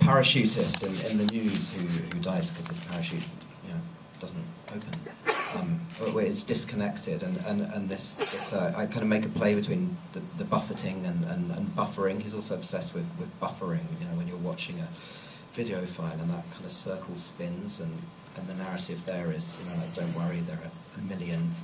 parachutist in the news who dies because his parachute, doesn't open. Where it's disconnected, and this I kind of make a play between the buffeting and buffering. He's also obsessed with buffering. When you're watching a video file and that kind of circle spins, and the narrative there is, like, don't worry, there are a million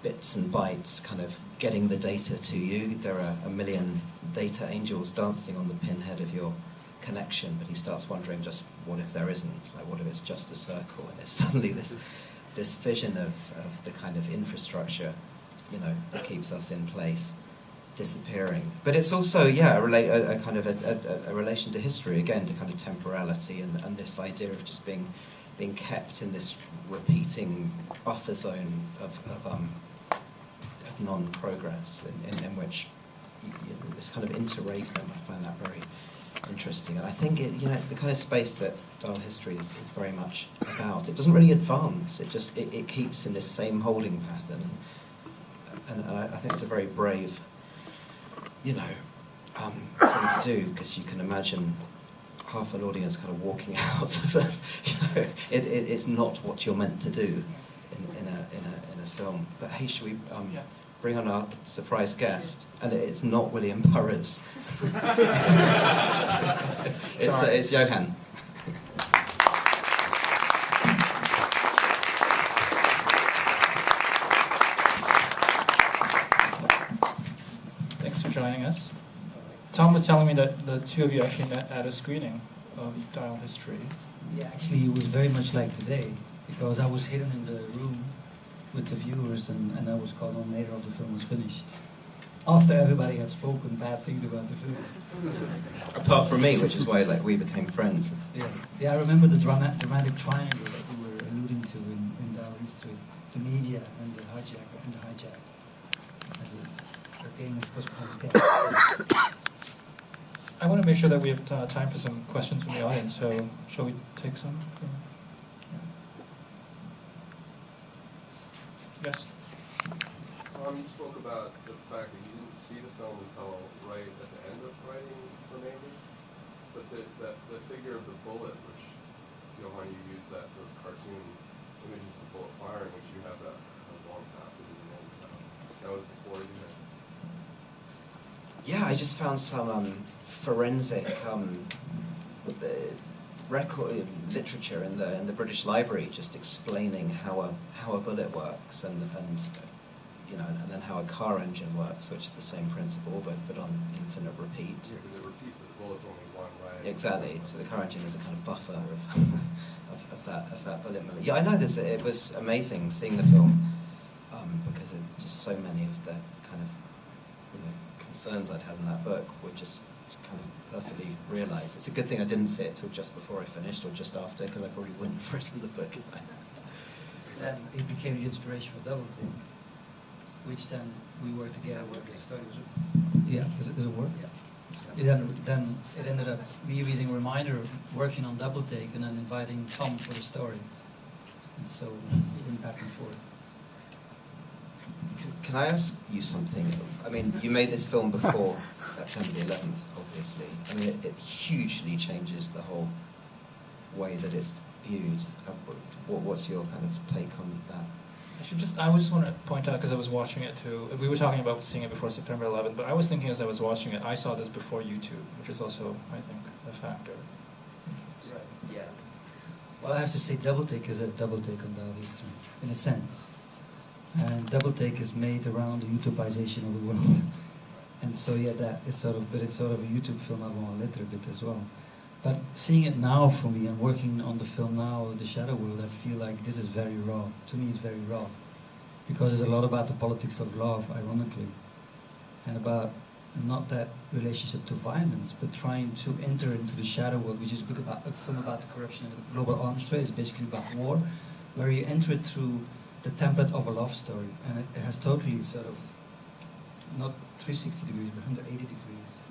bits and bytes kind of getting the data to you. There are a million data angels dancing on the pinhead of your connection, but he starts wondering, just what if there isn't? Like, what if it's just a circle? And if suddenly this vision of the kind of infrastructure, that keeps us in place, disappearing. But it's also, a kind of a relation to history, again, to kind of temporality and this idea of just being kept in this repeating buffer zone of non-progress, in which this kind of interregnum. I find that very interesting, and I think it's the kind of space that dial history is very much about. It doesn't really advance. It just it keeps in this same holding pattern, and I think it's a very brave, thing to do, because you can imagine half an audience kind of walking out of the, it's not what you're meant to do in a film. But hey, should we bring on our surprise guest? And it's not William Burroughs. It's Johan. Thanks for joining us. Tom was telling me that the two of you actually met at a screening of Dial History. Yeah, actually it was very much like today, because I was hidden in the room with the viewers, and I was called on later after the film was finished, after everybody had spoken bad things about the film. Apart from me, which is why we became friends. Yeah, I remember the dramatic triangle that we were alluding to in Dial History, the media and the hijack, as a game of postponed. I want to make sure that we have time for some questions from the audience, so shall we take some? Yes? You spoke about the fact that you didn't see the film until right at the end of writing The Neighbors, but the figure of the bullet, which, Johan, you used those cartoon images of the bullet firing, which you have that long passage in the end. That was before you had. Yeah, I just found some forensic record literature in the British Library, just explaining how a bullet works, and then how a car engine works, which is the same principle but on infinite repeat. Yeah, because it repeats, but the bullet's only one way. Exactly. So the car engine is a kind of buffer of that bullet movement. Yeah, I know this. It was amazing seeing the film, because just so many of the kind of concerns I'd had in that book were just kind of perfectly realised. It's a good thing I didn't see it till just before I finished, or just after, because I probably wouldn't have written the book if I had. Then it became the inspiration for Double Take, which then we worked together. Yeah, does it work? Yeah. Then it ended up me reading Reminder, working on Double Take, and then inviting Tom for the story. And so we went back and forth. Can I ask you something? I mean, you made this film before September the 11th, obviously. I mean, it hugely changes the whole way that it's viewed. What's your kind of take on that? I just want to point out, because I was watching it too, we were talking about seeing it before September 11th, but I was thinking as I was watching it, I saw this before YouTube, which is also, I think, a factor. Right, yeah. Well, I have to say Double Take is a double take on Dial History, in a sense. And Double Take is made around the utopisation of the world. And so yeah, that is it's sort of a YouTube film avant a little bit as well. But seeing it now for me and working on the film now, The Shadow World, I feel like this is very raw. To me, it's very raw. Because it's a lot about the politics of love, ironically. And about not that relationship to violence, but trying to enter into the shadow world, which is a film about the corruption of the global arms trade. It's basically about war, where you enter it through the template of a love story. And it has totally sort of, not 360 degrees, but 180 degrees.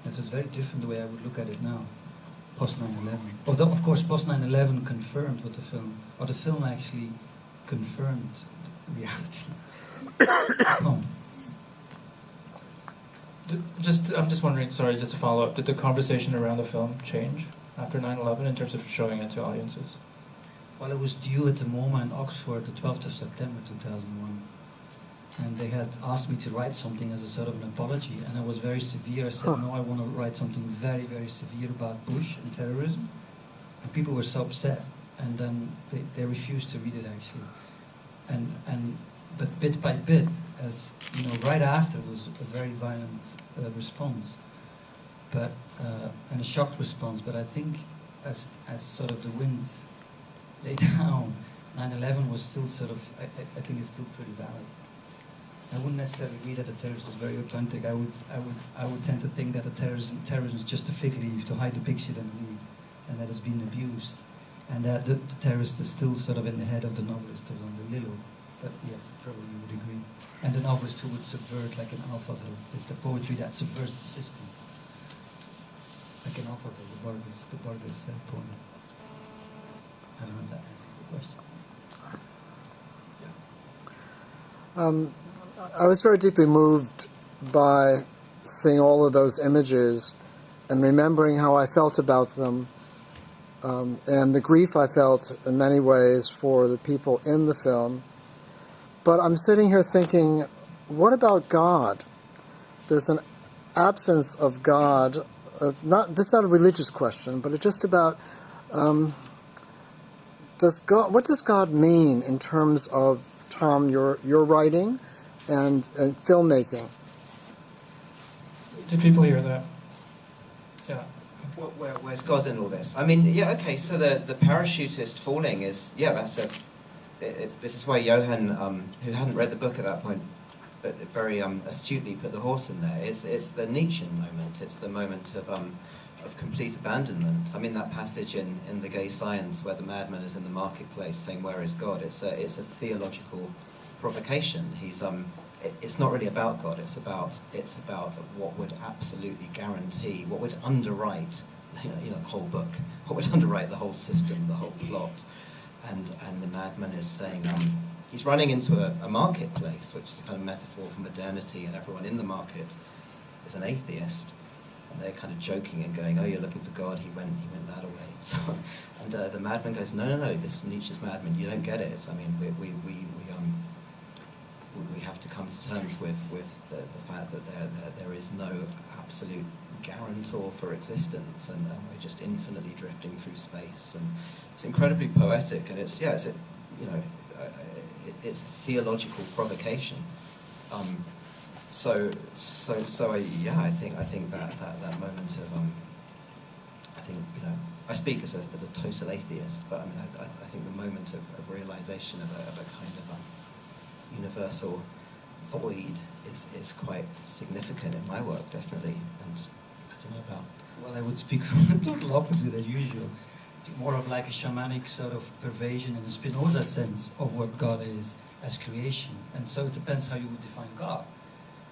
And so it's very different the way I would look at it now. Post 9/11. Although, of course, post 9/11 confirmed what the film actually confirmed the reality. I'm just wondering, sorry, just to follow up, did the conversation around the film change after 9/11 in terms of showing it to audiences? Well, it was due at the MoMA in Oxford, the 12th of September 2001. And they had asked me to write something as a sort of an apology, and I was very severe. I said, no, I want to write something very, very severe about Bush and terrorism. And people were so upset, and then they refused to read it, actually. But bit by bit, as you know, right after was a very violent response, but and a shocked response. But I think as sort of the wind lay down, 9/11 was still sort of, I think it's still pretty valid. I wouldn't necessarily read that the terrorist is very authentic. I would tend to think that terrorism is just a fig leaf to hide the big shit underneath, and that it's been abused, and that the terrorist is still sort of in the head of the novelist, of the Lilo. But yeah, probably you would agree. And the novelist who would subvert like an alphaville. It's the poetry that subverts the system. Like an alphaville, the Borges poem. I don't know if that answers the question. I was very deeply moved by seeing all of those images and remembering how I felt about them, and the grief I felt in many ways for the people in the film. But I'm sitting here thinking, what about God? There's an absence of God. This is not a religious question, but it's just about what does God mean in terms of, Tom, your writing and filmmaking? Did people hear that? Yeah. Where's God in all this? I mean, yeah, okay, so the parachutist falling is, yeah, this is why Johan, who hadn't read the book at that point, but very astutely put the horse in there. It's the Nietzschean moment. It's the moment of complete abandonment. I mean, that passage in The Gay Science where the madman is in the marketplace saying, "Where is God?" It's a theological provocation. It's not really about God. It's about what would absolutely guarantee, what would underwrite, the whole book, what would underwrite the whole system, the whole plot. And the madman is saying, he's running into a marketplace, which is a kind of metaphor for modernity, and everyone in the market is an atheist. And they're kind of joking and going, "Oh, you're looking for God, he went that away." So, and the madman goes, no, this Nietzsche's madman, you don't get it. I mean, we have to come to terms with the fact that there is no absolute guarantor for existence, and we're just infinitely drifting through space. And it's incredibly poetic, and it's theological provocation. So I think that moment of I speak as a total atheist, but I mean I think the moment of realization of a kind of universal void is quite significant in my work, definitely. And I don't know about. Well, I would speak from the total opposite as usual. It's more of like a shamanic sort of pervasion in the Spinoza sense of what God is as creation. And so it depends how you would define God.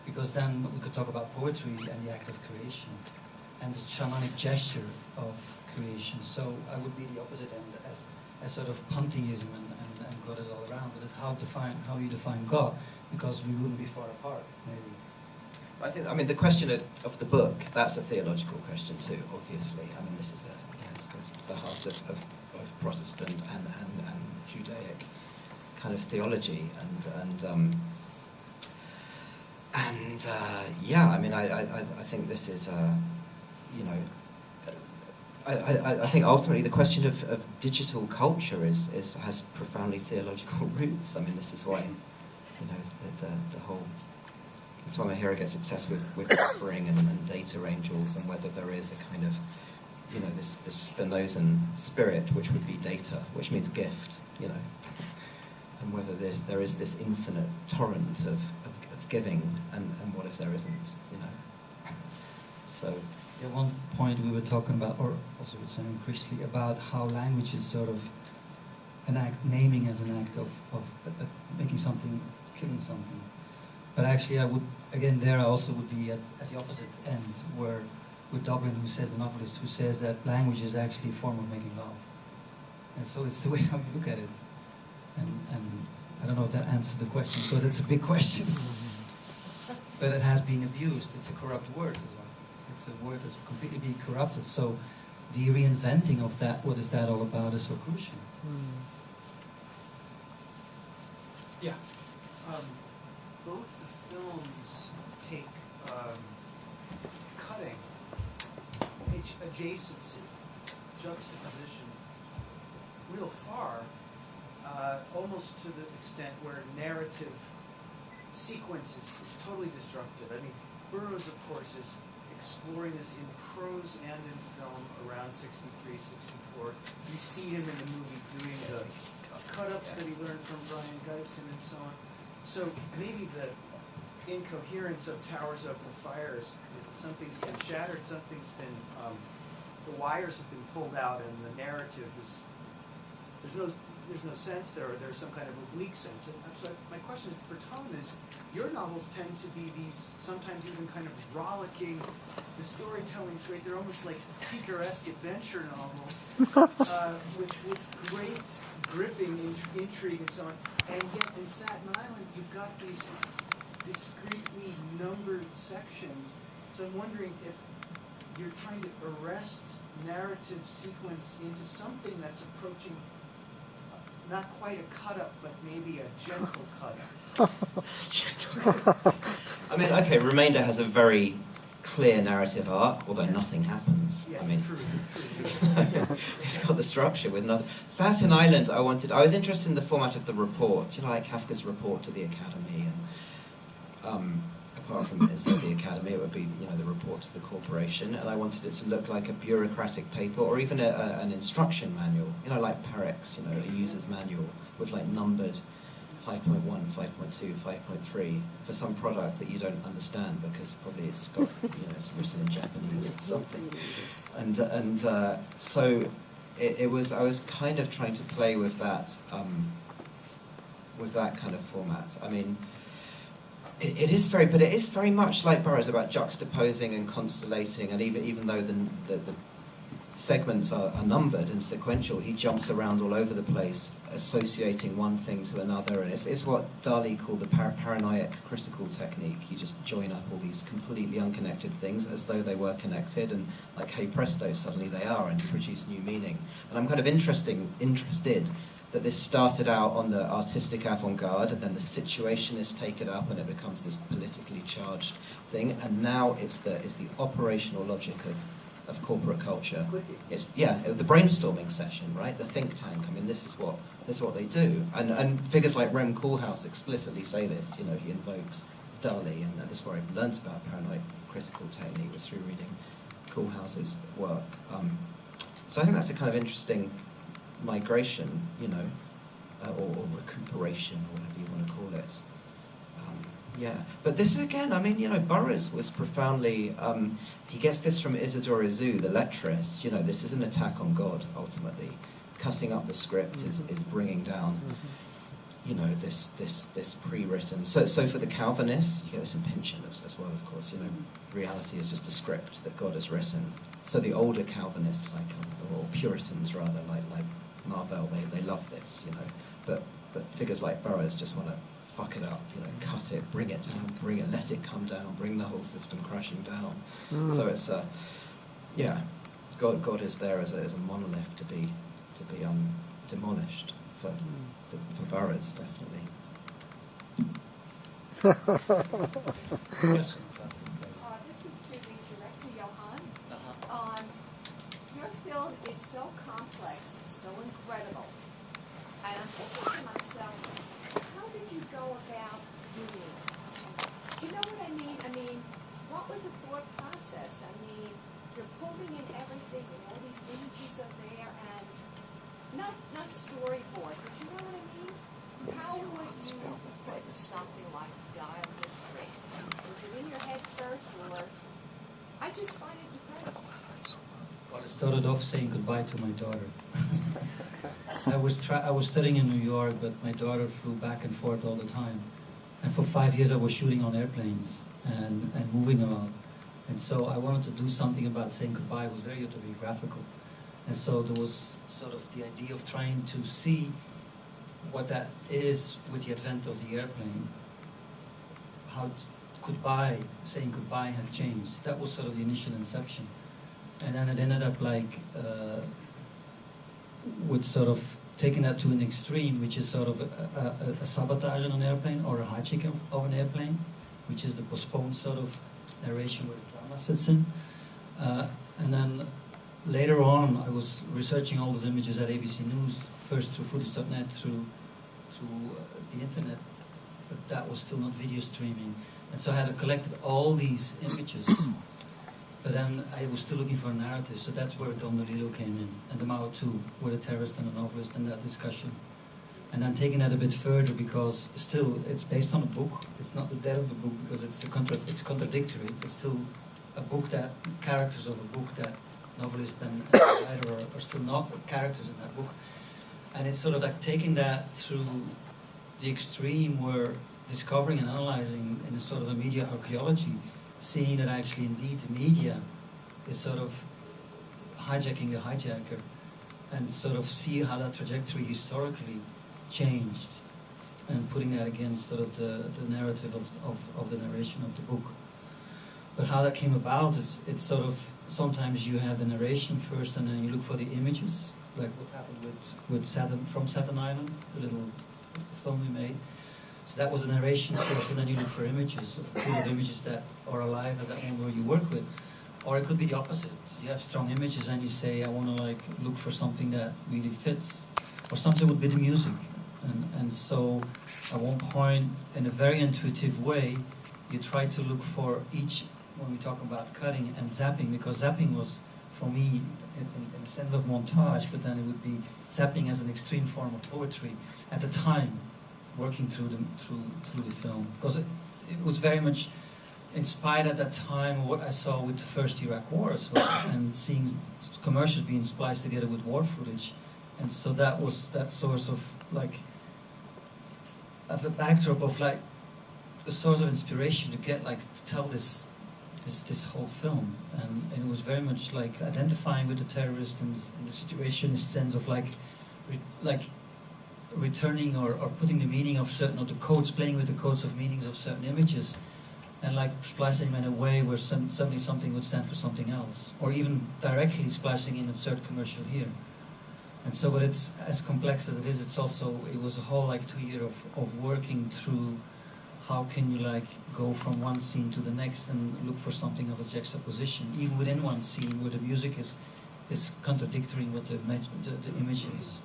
Because then we could talk about poetry and the act of creation and the shamanic gesture of creation. So I would be the opposite end as sort of pantheism and God is all around. But it's how you define God, because we wouldn't be far apart, maybe. I mean, the question of the book, that's a theological question too, obviously. I mean, this is it's because it's the heart of both Protestant and Judaic kind of theology, I mean, I think this is, I think ultimately the question of digital culture has profoundly theological roots. I mean, this is why, the whole. That's why my hero gets obsessed with buffering and data angels, and whether there is a kind of, this Spinozan spirit, which would be data, which means gift, and whether there is this infinite torrent of giving, and what if there isn't, So. At one point we were talking about, or also with Sam Christley, about how language is sort of an act, naming as an act of making something, killing something. But actually, I also would be at the opposite end, where with Dublin, the novelist, who says that language is actually a form of making love. And so it's the way how you look at it. And I don't know if that answers the question, because it's a big question. but it has been abused. It's a corrupt word as well. It's a word that's completely been corrupted. So the reinventing of that, what is that all about, is so crucial. Yeah. Both the films take cutting, adjacency, juxtaposition real far, almost to the extent where narrative sequence is totally disruptive. I mean, Burroughs, of course, is exploring this in prose and in film around 63, 64. You see him in the movie doing the cut-ups that he learned from Brian Geisen and so on. So maybe the incoherence of Towers Up and Fires, something's been shattered, something's been, the wires have been pulled out, and the narrative is, there's no sense there, or there's some kind of oblique sense. And so my question for Tom is, your novels tend to be these, sometimes even kind of rollicking, the storytelling's great, they're almost like picaresque adventure novels, with great gripping intrigue and so on. And yet in Staten Island, you've got these discreetly numbered sections. So I'm wondering if you're trying to arrest narrative sequence into something that's approaching not quite a cut-up, but maybe a gentle cut-up. I mean, okay, Remainder has a very clear narrative arc, although nothing happens. Yeah, I mean, true. it's got the structure with nothing. Staten Island, I was interested in the format of the report, you know, like Kafka's report to the Academy, and apart from instead of the Academy, it would be, you know, the report to the corporation, and I wanted it to look like a bureaucratic paper, or even an instruction manual, you know, like Parex, you know, a user's manual with like numbered 5.1, 5.2, 5.3 for some product that you don't understand because probably it's got, you know, it's written in Japanese or something. And so it was, I was kind of trying to play with that kind of format. I mean, it is very much like Burroughs, about juxtaposing and constellating, and even though the segments are numbered and sequential, he jumps around all over the place, associating one thing to another, and it's what Dali called the paranoid critical technique. You just join up all these completely unconnected things as though they were connected, and like, hey presto, suddenly they are, and you produce new meaning. And I'm kind of interested that this started out on the artistic avant-garde, and then the situationists take it up, and it becomes this politically charged thing, and now it's the operational logic of corporate culture. It's the brainstorming session, right? The think tank. I mean, this is what they do, and figures like Rem Koolhaas explicitly say this. You know, he invokes Dali, and this is where I learned about paranoid critical technique, was through reading Koolhaas's work. So I think that's a kind of interesting migration, you know, or recuperation, or whatever you want to call it. Yeah, but this again, I mean, you know, Burroughs was profoundly, he gets this from Isidore Izu, the lettrist, you know, this is an attack on God, ultimately. Cutting up the script is bringing down, you know, this pre-written. So for the Calvinists, you get this in Pynchon as well, of course, you know, reality is just a script that God has written. So the older Calvinists, like, or Puritans rather, like Marvell, they love this, you know, but figures like Burroughs just want to fuck it up, you know, cut it, bring it down, let it come down, bring the whole system crashing down. So it's God is there as a monolith to be demolished for Burroughs, definitely. Yes. This is to be direct to Johan. Your film is so complex, so incredible, and I'm thinking to myself, how did you go about doing it? Do you know what I mean? I mean, what was the thought process? I mean, you're pulling in everything, and all these images are there, and not storyboard, but you know what I mean? How would you put something like Dial History? Was it in your head first, or I just find it incredible. Well, it started off saying goodbye to my daughter. I was studying in New York, but my daughter flew back and forth all the time. And for 5 years I was shooting on airplanes and moving around. And so I wanted to do something about saying goodbye. It was very autobiographical. And so there was sort of the idea of trying to see what that is with the advent of the airplane, how goodbye, saying goodbye had changed. That was sort of the initial inception. And then it ended up like with sort of taking that to an extreme, which is sort of a sabotage on an airplane or a hijacking of an airplane, which is the postponed sort of narration where the drama sits in. And then later on, I was researching all those images at ABC News, first through footage.net, through the internet, but that was still not video streaming. And so I had collected all these images, but then I was still looking for a narrative, so that's where Don DeLillo came in, and the Mao too, with a terrorist and a novelist, and that discussion. And then taking that a bit further, because still it's based on a book. It's not the death of the book because it's contradictory. It's still a book that characters of a book that novelist and writer are still not characters in that book. And it's sort of like taking that through the extreme where discovering and analyzing in a sort of a media archaeology, seeing that actually indeed the media is sort of hijacking the hijacker, and sort of see how that trajectory historically changed, and putting that against sort of the narrative of the narration of the book. But how that came about is, it's sort of, sometimes you have the narration first and then you look for the images, like what happened with From Saturn Island, the little film we made. So that was a narration first, and then you look for images, of images that are alive at that moment where you work with. Or it could be the opposite. You have strong images and you say, I want to like look for something that really fits. Or something would be the music. And so at one point, in a very intuitive way, you try to look for each, when we talk about cutting and zapping, because zapping was, for me, in the sense of montage, but then it would be zapping as an extreme form of poetry at the time, working through the film, because it was very much inspired at that time of what I saw with the first Iraq War as well, and seeing commercials being spliced together with war footage, and so that was that source of like of a backdrop of like a source of inspiration to get like to tell this whole film, and it was very much like identifying with the terrorist and the situation, this sense of like returning or putting the meaning of certain of the codes, playing with the codes of meanings of certain images, and like splicing them in a way where suddenly something would stand for something else, or even directly splicing in a certain commercial here. And so, but it's as complex as it is, it's also, it was a whole like 2 years of working through how can you like go from one scene to the next and look for something of a juxtaposition, even within one scene where the music is contradicting what the image is.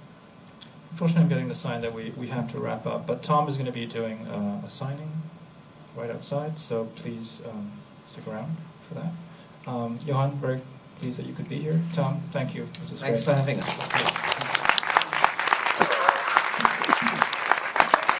Unfortunately, I'm getting the sign that we have to wrap up, but Tom is going to be doing a signing right outside, so please stick around for that. Johan, very pleased that you could be here. Tom, thank you. This was Thanks great. for having us.